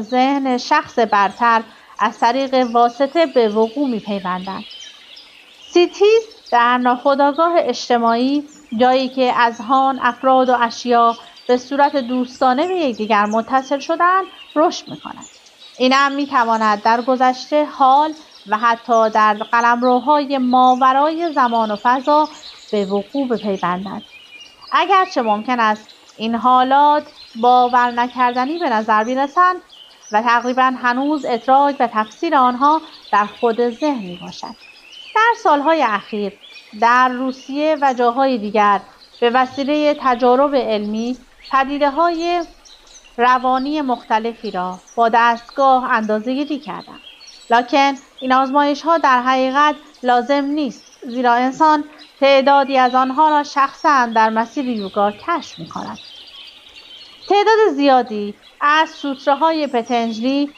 ذهن شخص برتر از طریق واسطه به وقوع می‌پیوندند. سیتیز در ناخودآگاه اجتماعی، جایی که اذهان، افراد و اشیا به صورت دوستانه به یکدیگر متصل شده‌اند، رشد می‌کند. این امر می‌تواند در گذشته، حال و حتی در قلمروهای ماورای زمان و فضا به وقوع بپیوندد. اگرچه ممکن است این حالات باور نکردنی به نظر برسند و تقریباً هنوز ادراک و تفسیر آنها در خود ذهن میباشد. در سالهای اخیر در روسیه و جاهای دیگر به وسیله تجارب علمی پدیده‌های روانی مختلفی را با دستگاه اندازه‌گیری کردند. لکن این آزمایش‌ها در حقیقت لازم نیست، زیرا انسان تعدادی از آنها را شخصاً در مسیر یوگا کشف می‌کند. تعداد زیادی از سوتراهای پتنجلی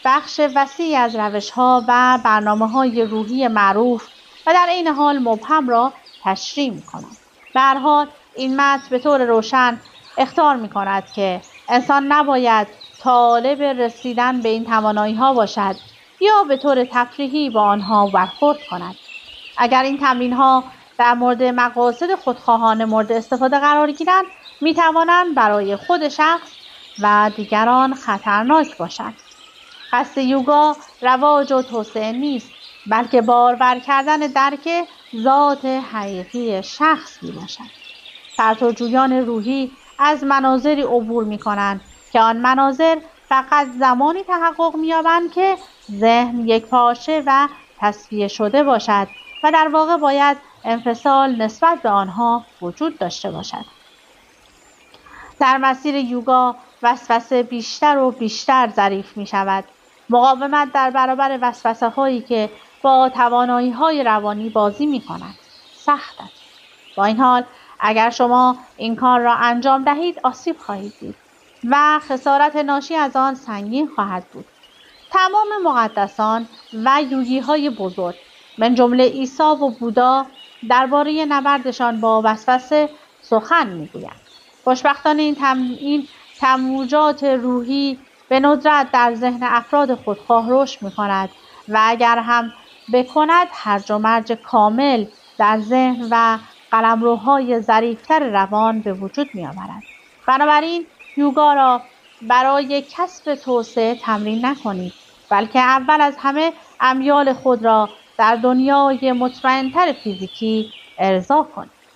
بخش وسیعی از روش‌ها و برنامه‌های روحی معروف و در عین حال مبهم را تشریح می‌کنند. به هر حال این متن به طور روشن اخطار می‌کند که انسان نباید طالب رسیدن به این توانایی‌ها باشد یا به طور تفریحی با آنها برخورد کند. اگر این تمرین‌ها در مورد مقاصد خودخواهانه مورد استفاده قرار گیرند، می‌توانند برای خود شخص و دیگران خطرناک باشند. قصد یوگا رواج و توسعه نیست، بلکه بارور کردن درک ذات حقیقی شخص میباشد. پرتوجویان روحی از مناظری عبور میکنند که آن مناظر فقط زمانی تحقق مییابند که ذهن یکپارچه و تصفیه شده باشد و در واقع باید انفصال نسبت به آنها وجود داشته باشد. در مسیر یوگا وسوسه بیشتر و بیشتر ضعیف می شود. مقاومت در برابر وسوسه هایی که با توانایی های روانی بازی می کند سخت است. با این حال اگر شما این کار را انجام دهید آسیب خواهید دید و خسارت ناشی از آن سنگین خواهد بود. تمام مقدسان و یوگی های بزرگ من جمله عیسی و بودا درباره نبردشان با وسوسه سخن میگویند. خوشبختانه این تموجات روحی به ندرت در ذهن افراد خودخواه رشد می‌کند و اگر هم بکند هرج و مرج کامل در ذهن و قلمروهای ظریف‌تر روان به وجود می‌آورد. بنابراین یوگا را برای کسب توسعه تمرین نکنید، بلکه اول از همه امیال خود را در دنیای مطمئن‌تر فیزیکی ارضا کنید.